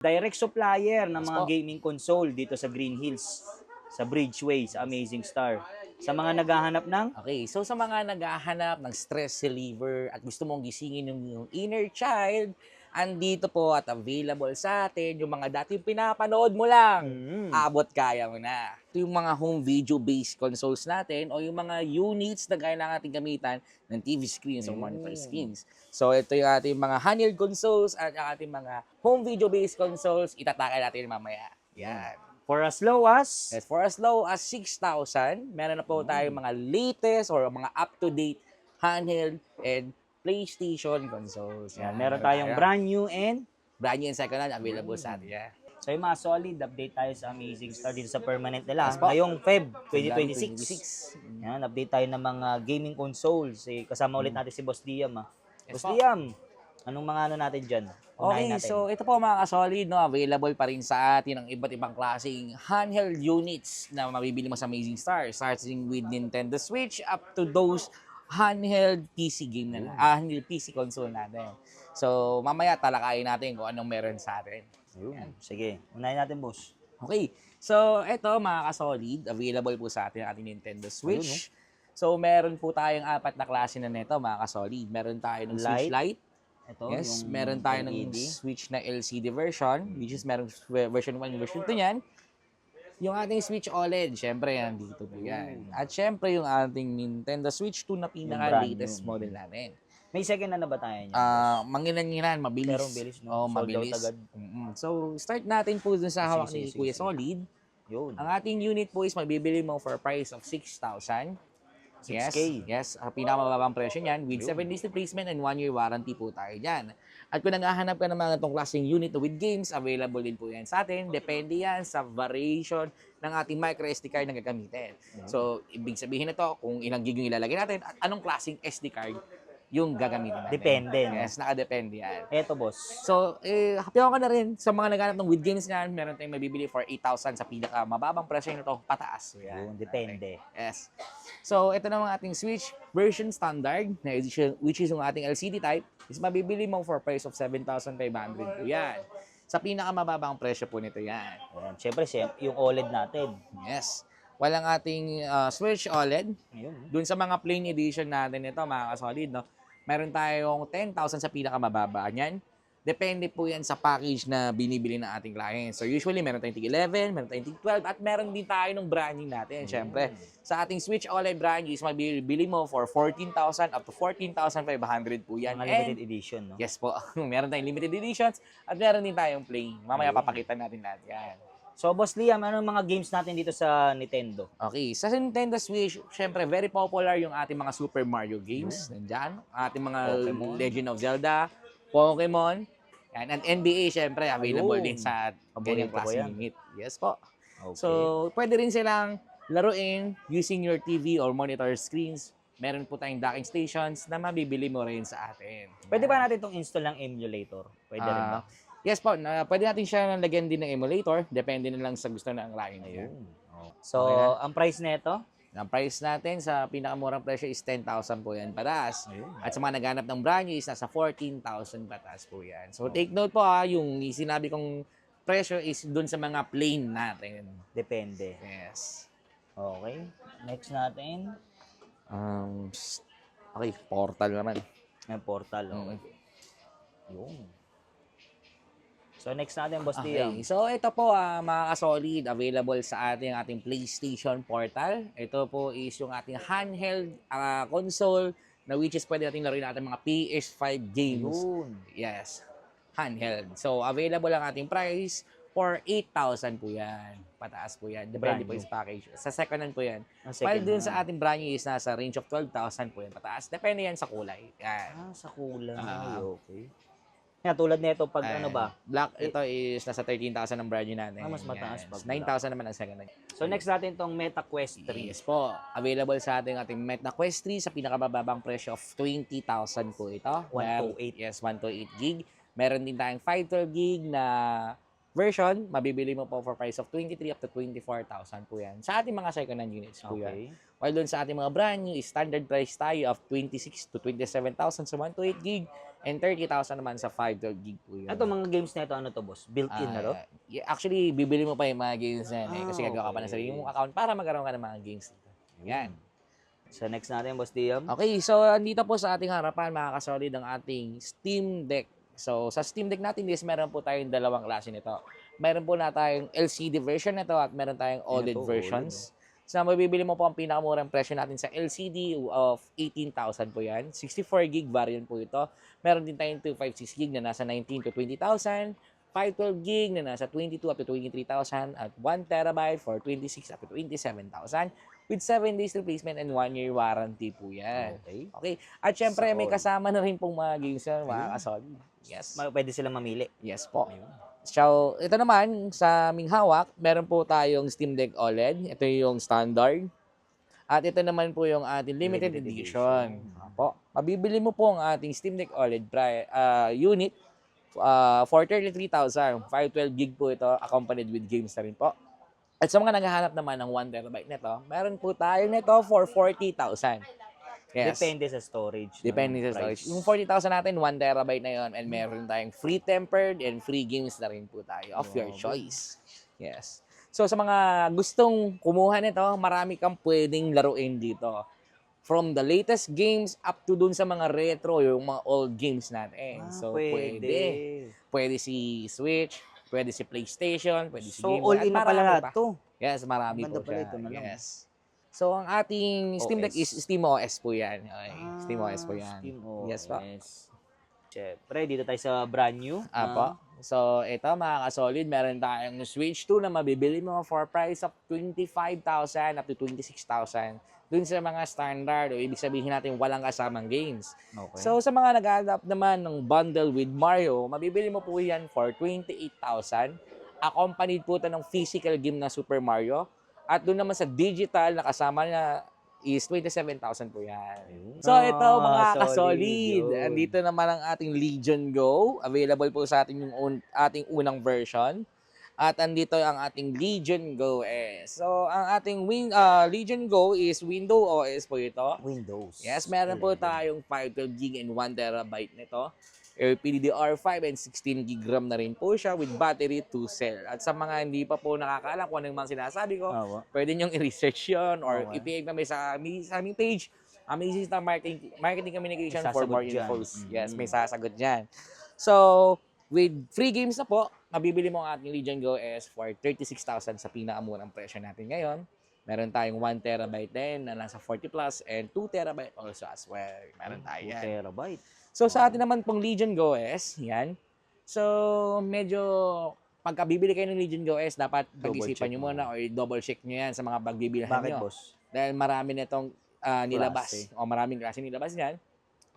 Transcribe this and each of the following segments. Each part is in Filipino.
Direct supplier ng mga po. gaming console dito sa Green Hills, sa Bridgeway, sa Amazing Star. Sa mga naghahanap ng Okay, so sa mga naghahanap ng stress reliever at gusto mong gisingin yung inner child, andito po at available sa atin yung mga dating pinapanood mo lang. Abot kaya mo na. Ito yung mga home video-based consoles natin o yung mga units na kailangan natin gamitan ng TV screens o monitor screens. So ito yung ating mga handheld consoles at ang ating mga home video-based consoles. Itatake natin mamaya. Yan. for as low as Yes, for as low as 6,000, meron na po tayong mga latest or mga up-to-date handheld and PlayStation consoles. yan, meron tayong brand new and brand new and second hand available sa atin. Yeah. so yung mga solid update tayo sa Amazing Star dito sa permanent nila. Yes po. Ngayong Feb February 2026. Yan, update tayo ng mga gaming consoles. Kasama ulit natin si Boss Liam. Yes Boss po. Liam, anong mga ano natin dyan? Okay, Unahin natin. so ito po mga ka-solid, no, available pa rin sa atin ang iba't ibang klaseng handheld units na mabibili mo sa Amazing Star. Starting with Nintendo Switch up to those handheld PC game na handheld PC console natin. So mamaya talakayin natin kung anong meron sa atin. Ayun. Sige, unahin natin, boss. Okay. So, eto mga ka-solid, available po sa atin ang ating Nintendo Switch. So, meron po tayong apat na klase na nito mga ka-solid. Meron tayo ng Switch Lite. Ito, Yes, yung meron tayo ng LED. Switch na LCD version, which is meron version 1, version 2 niyan. Yung ating Switch OLED, syempre yan, dito po yan. At syempre yung ating Nintendo Switch 2 na pinaka-latest model natin. May second na ba tayo niya? Mangilan-ngilan, mabilis. Pero bilis, no? Oo, Sold out mabilis. agad. So, start natin po dun sa hawak Sige, ni sige, Kuya sige. Solid. Yun. Ang ating unit po is mabibili mo for a price of 6,000. 6K. Yes, pinakamababang presyo niyan with 7 days replacement and 1 year warranty po tayo diyan. At kung naghahanap ka ng mga itong klaseng unit with games, available din po yan sa atin. Depende yan sa variation ng ating micro SD card na gagamitin. So, ibig sabihin nito kung ilang gig yung ilalagay natin at anong klaseng SD card yung gagamitin natin. Depende, no? Yes, nakadepende yan. Eto, boss. So, happy ako na rin sa mga naghanap ng with games niyan, meron tayong mabibili for 8,000 sa pinakamababang presyo nito, pataas. Yun, depende. Yes. So, ito naman ating Switch version standard, na edition, which is yung ating LCD type, is mabibili mo for price of 7,500 po yan. Sa pinakamababang presyo po nito yan. Ayan. Siyempre, yung OLED natin. Yes. Walang ating Switch OLED. Ayun. Dun sa mga plain edition natin ito, mga kasolid, no? Meron tayong 10,000 sa pinakamababa niyan. Depende po yan sa package na binibili ng ating client. So usually, meron tayong tig-11, meron tayong tig-12, at meron din tayo ng branding natin. Siyempre, sa ating Switch OLED branding is mabibili mo for 14,000 up to 14,500 po yan. Mga limited edition, no? Yes po, meron tayong limited editions at meron din tayong plain. Mamaya papakita natin lahat yan. So, Boss Liam, anong mga games natin dito sa Nintendo? Okay, sa Nintendo Switch, syempre very popular yung ating mga Super Mario games. Nandyan, ating mga Pokemon. Legend of Zelda, Pokemon, yan, and NBA syempre available Ayun. din sa Paborito ganyang ko klase yan. unit. Yes po. Okay. So, pwede rin silang laruin using your TV or monitor screens. Meron po tayong docking stations na mabibili mo rin sa atin. Pwede ba natin itong install ng emulator? Pwede rin ba? Yes po, pwede natin siya lagyan din ng emulator. Depende na lang sa gusto ng client. Ayun. So, Okay na. ang price nito? Ang price natin sa pinakamurang presyo is 10,000 po yan pataas. At sa mga naghanap ng brand new is nasa 14,000 pataas po yan. So take note po yung sinabi kong presyo is dun sa mga plain natin. Depende. Yes. Okay. Next natin, Okay, portal naman. yung portal. Okay. Yun. So, next natin, Boss Okay, Liam. so ito po mga ka-solid, available sa ating PlayStation Portal. Ito po is yung ating handheld console na which is pwede natin laruin natin mga PS5 games. Yun. Yes, handheld. So available ang ating price for 8,000 po yan. Pataas po yan. Depende po Brand sa package. Sa second hand po yan. Ang While second dun hand. sa ating brand new is nasa range of 12,000 po yan. Pataas. Depende yan sa kulay. Yan. Sa kulang. Ah. Okay. Yan, tulad nito, pag ano ba? Black, ito is nasa 13,000 ang brand new natin. Mas mataas Yes. pa. 9,000 naman ang second hand. So, next natin itong Meta Quest 3. Yes po. Available sa ating Meta Quest 3 sa pinakamababang presyo of 20,000 po ito. 128. Yes, 128 gig. Meron din tayong 512 gig na version. Mabibili mo po for price of 23 up to 24,000 po yan. Sa ating mga second-hand units po yan. Okay. While doon sa ating mga brand new, standard price tayo of 26 to 27,000 sa 128 gig. And 30,000 naman sa 512 gig po yun. Ito, mga games na ito, ano to, boss? Built-in na to? Actually, bibili mo pa yung mga games na yan kasi gagawa ka pa ng okay. sarili mong account para magkaroon ka ng mga games dito. Yan. Sa next natin, boss Diam. Okay, so andito po sa ating harapan, makakasolid ang ating Steam Deck. So, sa Steam Deck natin, meron po tayong dalawang klase nito. Meron po na tayong LCD version nito at meron tayong OLED versions. So, mabibili mo po ang pinakamurang presyo natin sa LCD of 18,000 po yan. 64 gig variant po ito. Meron din tayong 256 gig na nasa 19 to 20,000. 512 gig na nasa 22 up to 23,000 at 1 terabyte for 26 up to 27,000 with 7 days replacement and 1 year warranty po yan. Okay. At syempre, may kasama na rin pong mga games yan, mga kasolid. Yes. Pwede silang mamili. Yes po. So, ito naman, sa aming hawak, meron po tayong Steam Deck OLED. Ito yung standard. At ito naman po yung ating limited edition. Po. Mabibili mo po ang ating Steam Deck OLED unit for 33,000. 512 gig po ito, accompanied with games na rin po. At sa mga naghahanap naman ng 1 terabyte nito, meron po tayo nito for 40,000. Yes. Depende sa storage. Depende sa storage. Yung 40,000 natin, 1 terabyte na yon, and meron tayong free tempered and free games na rin po tayo of your choice. Yes. So sa mga gustong kumuha nito, marami kang pwedeng laruin dito. From the latest games up to dun sa mga retro, yung mga old games natin. So pwede. Pwede si Switch, pwede si PlayStation, pwede si Game Boy. So all in na pala lahat to. Yes, marami po siya. Ito na lang. Yes. So, ang ating Steam Deck is SteamOS po yan. Okay. SteamOS po yan. SteamOS. Yes po. Siyempre, dito tayo sa brand new. Apo. So, ito mga kasolid, meron tayong Switch 2 na mabibili mo for price of 25,000 up to 26,000. Dun sa mga standard, o ibig sabihin natin walang kasamang games. Okay. So, sa mga nag-adapt naman ng bundle with Mario, mabibili mo po yan for 28,000. Accompanied po ito ng physical game na Super Mario. At doon naman sa digital na kasama niya is 27,000 po yan. So ito mga kasolid. Andito naman ang ating Legion Go. Available po sa ating ating unang version. At andito ang ating Legion Go S. So ang ating Legion Go is Windows OS po ito. Windows. Yes, meron po tayong 512 gig and 1 terabyte nito. LPDDR5 and 16 gig RAM na rin po siya with battery 2 cell. At sa mga hindi pa po nakakaalam kung anong mga sinasabi ko, pwede nyo i-research yun or i-pay kami sa aming page. Aming system marketing communication for more infos. Yes, may sasagot dyan. So, with free games na po, mabibili mo ang ating Legion Go S for 36,000 sa pinakamurang presyo natin ngayon. Meron tayong 1 terabyte din na nasa 40 plus and 2 terabyte also as well. Meron tayo yan. 2 terabyte. So, sa atin naman pong Legion Go S, yan. So, medyo pagka bibili kayo ng Legion Go S, dapat pag-isipan nyo muna or double check nyo yan sa mga pagbibilhan nyo. Bakit, boss? Dahil marami nitong nilabas. O maraming klase nilabas yan.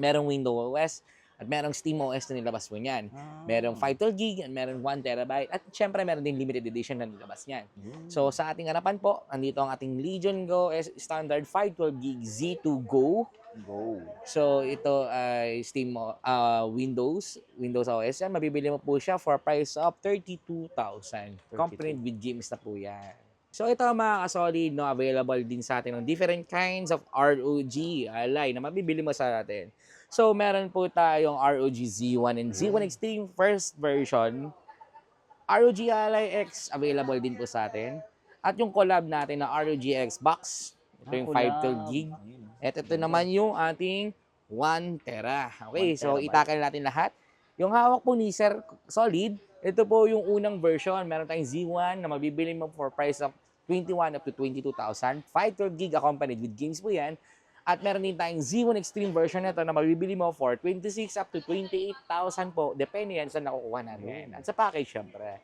Merong Windows OS at merong SteamOS na nilabas po niyan. Merong 512 gig at merong 1 terabyte. At syempre, meron din limited edition na nilabas niyan. So, sa ating harapan po, andito ang ating Legion Go S standard 512 gig Z2 Go. So, ito ay Windows OS yan. Mabibili mo po siya for price of 32,000. Accompanied with games na po yan. So, ito mga kasolid, no, available din sa atin ng different kinds of ROG Ally na mabibili mo sa atin. So, meron po tayong ROG Z1 and Z1 Extreme first version. ROG Ally X available din po sa atin. At yung collab natin na ROG X Box. Ito yung 512 gig. At ito naman yung ating 1 tera. Okay, so itakal natin lahat. Yung hawak po ni Sir Solid, ito po yung unang version. Meron tayong Z1 na mabibili mo for price of 21 up to 22,000. 512 gig accompanied with games po yan. At meron din tayong Z1 Extreme version nito na mabibili mo for 26 up to 28,000 po. Depende yan sa nakukuha natin. At sa package, syempre.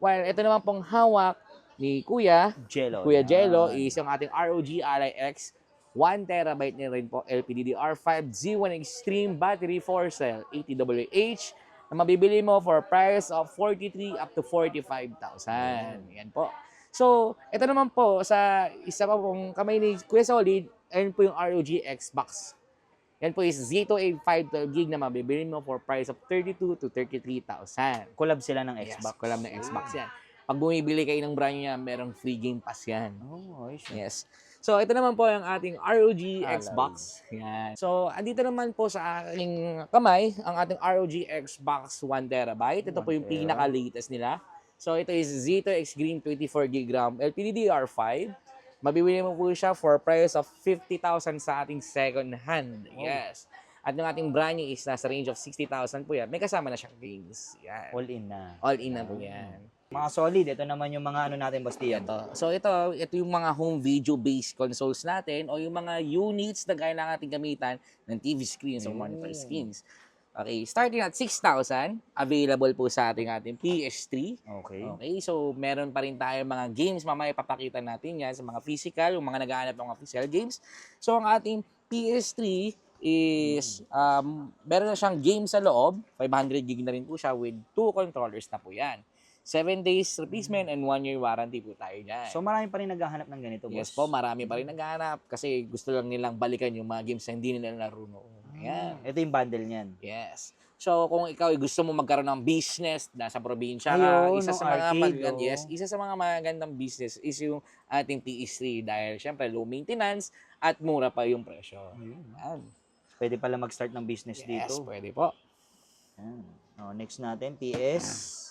While ito naman pong hawak ni Kuya Jello is yung ating ROG Ally X 1 terabyte na rin po LPDDR5 Z1 Extreme battery 4 cell 80WH na mabibili mo for price of 43 up to 45,000. Yan po. So, ito naman po sa isa pa pong kamay ni Kuya Solid, ayun po yung ROG Xbox. Yan po is Z2A 512 gig na mabibili mo for price of 32 to 33,000. Collab sila ng Xbox. Yes, collab ng Xbox yan. Pag bumibili kayo ng brand niya, merong free game pass yan. Oh, ayos. Yes. So, ito naman po yung ating ROG Alay. Xbox. Yan. So, andito naman po sa aking kamay ang ating ROG Xbox 1TB. Ito po yung 1 tera. pinaka-latest nila. So, ito is Zito X Green 24GB RAM LPDDR5. Mabibili mo po siya for price of 50,000 sa ating second hand. Yes. At yung ating brand new is nasa range of 60,000 po yan. May kasama na siyang games. Yan. All in na. All in na po yan. Mga solid, ito naman yung mga ano natin, Bastian. So ito yung mga home video based consoles natin o yung mga units na kailangan natin gamitan ng TV screens o monitor screens. Okay, starting at 6,000, available po sa ating PS3. Okay. Okay, so meron pa rin tayo mga games, mamaya ipapakita natin yan sa mga physical, yung mga naghahanap ng mga physical games. So ang ating PS3 is meron na siyang game sa loob, 500 gig na rin po siya with 2 controllers na po yan. 7 days replacement and 1 year warranty po tayo dyan. So marami pa rin naghahanap ng ganito, boss. Yes po, marami pa rin naghahanap kasi gusto lang nilang balikan yung mga games na hindi nila laro noon. Ayan. Ito yung bundle niyan. Yes. So kung ikaw ay gusto mo magkaroon ng business nasa probinsya ka, Ayun, isa sa no, mga arcade, isa sa mga magandang business is yung ating PS3 dahil syempre low maintenance at mura pa yung presyo. Ayan. Pwede pala mag-start ng business Yes, dito. pwede po. Ayan. Oh, next natin, PS.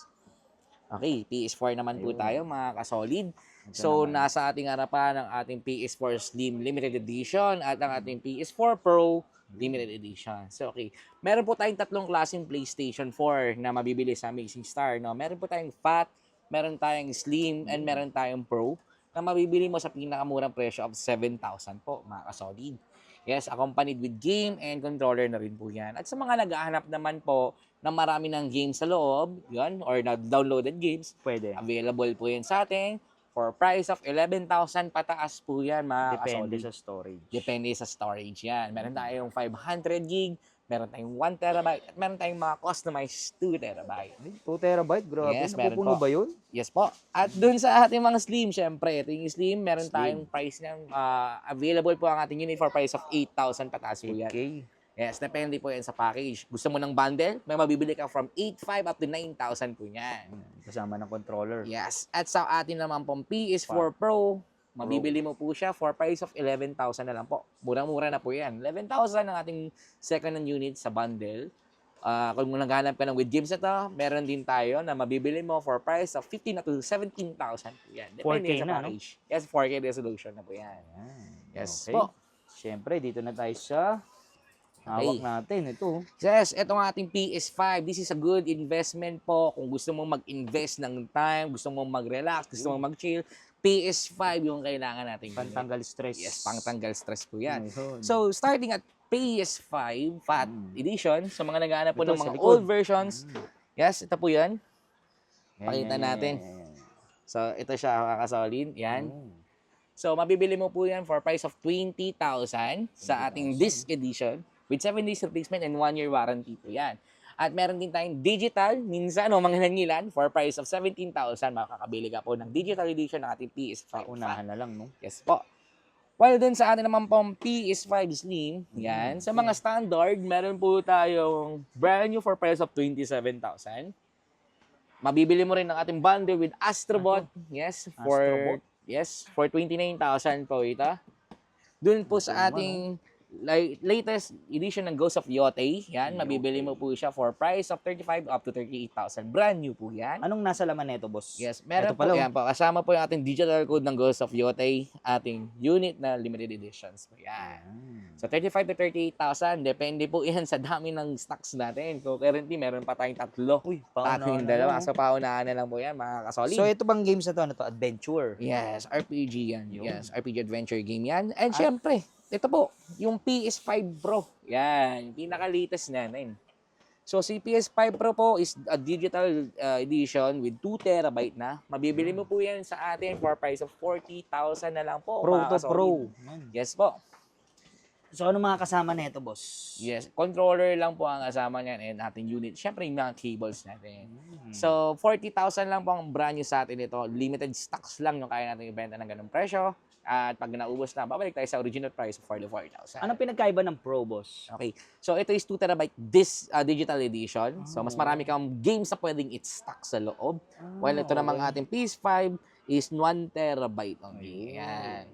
Okay, PS4 naman po Ayun. tayo mga kasolid. Ito So, naman. nasa ating harapan ang ating PS4 Slim Limited Edition at ang ating PS4 Pro Limited Edition. So, okay. Meron po tayong tatlong klaseng PlayStation 4 na mabibili sa Amazing Star. No? Meron po tayong Fat, meron tayong Slim, and meron tayong Pro na mabibili mo sa pinakamurang presyo of 7,000 po, mga kasolid. Yes, accompanied with game and controller na rin po yan. At sa mga naghahanap naman po na marami ng games sa loob, yun, or na downloaded games, Pwede. available po yan sa atin for price of 11,000 pataas po yan, mga Depende kasolid. sa storage. Depende sa storage yan. Meron tayong 500 gig, meron tayong 1 terabyte, at meron tayong mga customized 2 terabyte. 2 terabyte, grabe. Yes, meron Napupuno po. ba yun? Yes po. At dun sa ating mga slim, syempre, ito yung slim, meron tayong price niyan. Available po ang ating unit for price of 8,000 pataas po yan. 8K. Yes, depende po yan sa package. Gusto mo ng bundle, may mabibili ka from 8,500 up to 9,000 po yan. Kasama ng controller. Yes. At sa atin naman pong PS4 Pro, mabibili mo po siya for price of 11,000 na lang po. Murang-mura na po yan. 11,000 ang ating second-hand unit sa bundle. Kung naghanap ka ng with games na to, meron din tayo na mabibili mo for price of 15,000 to 17,000 po yan. Depende 4K sa na, no? package. Yes, 4K resolution na po yan. Ayan. Yes Okay. po. Siyempre, dito na tayo sa hawak natin. Ito. Yes, ito ang ating PS5. This is a good investment po. Kung gusto mong mag-invest ng time, gusto mong mag-relax, gusto mong mag-chill, PS5 yung kailangan natin. Pantanggal stress. Yes, pangtanggal stress po yan. Ayun. So, starting at PS5 Fat Edition, sa mga naghahanap po Ito, ng sa mga likod. old versions, yes, ito po yan. Yan, Pakita yan, natin. yan, yan. So, ito siya, kakasolid. Yan. Oh. So, mabibili mo po yan for price of 20,000 sa ating disc edition with 7 days replacement and 1 year warranty po yan. At meron din tayong digital, minsan o manghilan for price of 17,000. Makakabili ka po ng digital edition ng ating PS5. Paunahan na lang, no? Yes po. While dun sa atin naman pong PS5 Slim, yan, sa mga standard, meron po tayong brand new for price of 27,000. Mabibili mo rin ang ating bundle with Astrobot. Yes, Astrobot. for 29,000 po ito. Dun po sa ating latest edition ng Ghost of Yotei, yan, mabibili mo po siya for price of 35,000 up to 38,000. Brand new po yan. Anong nasa laman nito, boss? Yes, meron Ito po pala, yan po. Kasama po yung ating digital code ng Ghost of Yotei, ating unit na limited editions po yan. So 35,000 to 38,000, depende po yan sa dami ng stocks natin. So currently, meron pa tayong tatlo. Uy, Tato yung dalawa. So paunahan na lang po yan, mga kasolid. So, ito bang games na to? Ano to? Adventure? Yes, RPG yan. Yun. Yes, RPG adventure game yan. And syempre, ito po, yung PS5 Pro. Yan, pinaka-latest natin. So, si PS5 Pro po is a digital edition with 2 terabyte na. Mabibili mo po yan sa atin for price of 40,000 na lang po. Pro mga to kasolid. Pro. Yes po. So, ano mga kasama nito, boss? Yes, controller lang po ang kasama niyan and ating unit. Syempre, yung mga cables natin. So, 40,000 lang po ang brand new sa atin ito. Limited stocks lang yung kaya natin ibenta ng ganung presyo. At pag naubos na, babalik tayo sa original price of 44,000. Anong pinagkaiba ng Pro, boss? Okay. So, ito is 2 terabyte digital edition. So, mas marami kang games na pwedeng i-stock sa loob. While ito namang ating PS5 is 1 terabyte only. Yan.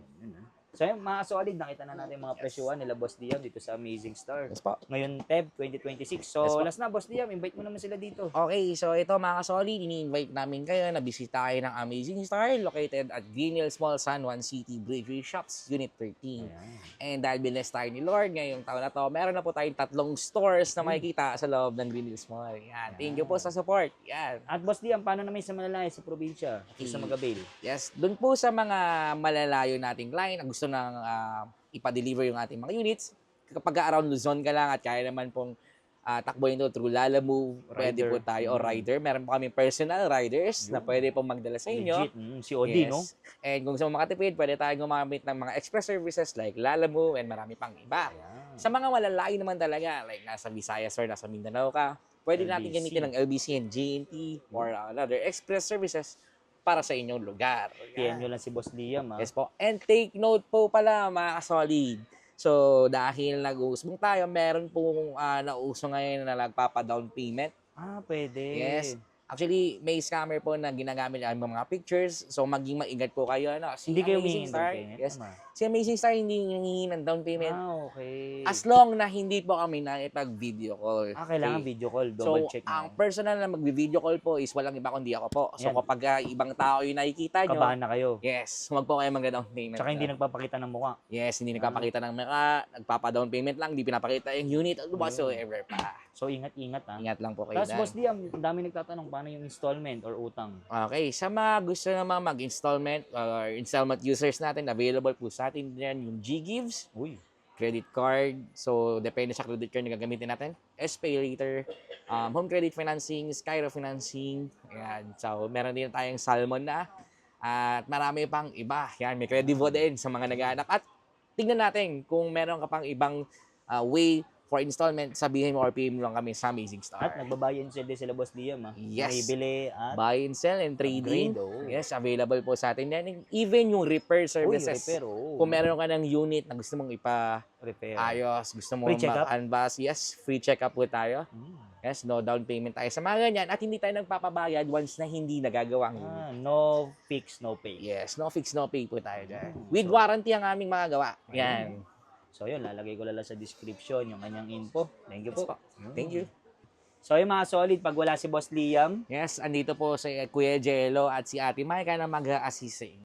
So yun, mga solid, nakita na natin yung mga presyuhan nila Boss Liam dito sa Amazing Star. Yes po. Ngayon, Feb 2026. So, Yes po. last na, Boss Liam, invite mo naman sila dito. Okay, so ito mga kasoli, ini-invite namin kayo na bisita kayo ng Amazing Star located at Green Hills Mall, San Juan City, Bridgeway Shops, Unit 13. Ayan. And dahil bless tayo ni Lord ngayong taon na to, meron na po tayong 3 stores na makikita sa loob ng Green Hills Mall. Yan. Thank you po sa support. Yan. At Boss Liam, paano naman sa malalayo sa probinsya? Gusto mag-avail? Yes, doon po sa mga malalayo nating client na gusto nang ipa-deliver yung ating mga units, kapag around Luzon ka lang at kaya naman pong takbohin ito through Lalamove, pwede Rider. po tayo, o rider. Meron po kami personal riders na pwede pong magdala sa inyo. Legit. COD, no? And kung gusto mo makatipid, pwede tayo gumamit ng mga express services like Lalamove and marami pang iba. Ayan. Sa mga malalayo naman talaga, like nasa Visayas or nasa Mindanao ka, pwede natin LBC. gamitin ng LBC and GNT or other express services para sa inyong lugar. PM nyo lang si Boss Liam, ha? Yes po. And take note po pala mga kasolid. So, dahil nag-uusbong tayo, meron pong nauso ngayon na nagpapa-down payment. Ah, pwede. Yes. Actually, may scammer po na ginagamit ang mga pictures. So, maging maingat po kayo. Ano? Si Hindi kayo Amazing humingi ng Star, payment? yes. Tama. Si Amazing Star hindi nangihingi ng down payment. Ah, okay. As long na hindi po kami nakipag-video call. kailangan Okay. video call. So, Double check ang na. personal na mag-video call po is walang iba kundi ako po. So, Yan. kapag ibang tao yung nakikita nyo, Kabahan na kayo. yes, huwag po kayo mag-down payment. Tsaka hindi nagpapakita ng mukha. Yes, hindi nagpapakita ng mga, nagpapa-down payment lang, hindi pinapakita yung unit at whatsoever pa. So, ingat-ingat, ha? Ingat lang po kayo Tapos, dyan. Boss Liam, ang dami nagtatanong paano yung installment or utang. Okay, sa mga gusto naman mag-installment or installment users natin, available po sa atin din yung G-Gives, Uy. credit card. So, depende sa credit card na gagamitin natin. S-Pay Later, home credit financing, Skyro financing. Ayan. So, meron din tayong Salmon na. At marami pang iba. Yan, may Credivo din sa mga naghahanap. At tingnan natin kung meron ka pang ibang way for installment, sabihin mo or PM mo lang kami sa Amazing Star. At nagbabuy and sell din sila Boss Liam, ha? Yes. May bili at Buy and sell and trading. Upgrade, oh. Yes, available po sa atin yan. Even yung repair services. repair, oh. Kung meron ka ng unit na gusto mong repair. ipa-ayos, gusto mong Free check-up? ma-unbox, yes, free check-up po tayo. Hmm. Yes, no down payment tayo sa mga ganyan. At hindi tayo nagpapabayad once na hindi nagagawa ang unit. No fix, no pay. Yes, no fix, no pay po tayo dyan. Hmm. With warranty ang aming mga gawa. Yan. So, yun, lalagay ko lang sa description yung kanyang info. Thank you po. Thank you. So, yung mga solid, pag wala si Boss Liam, Yes, andito po si Kuya Jello at si Ate Maika na mag-a-assist sa inyo.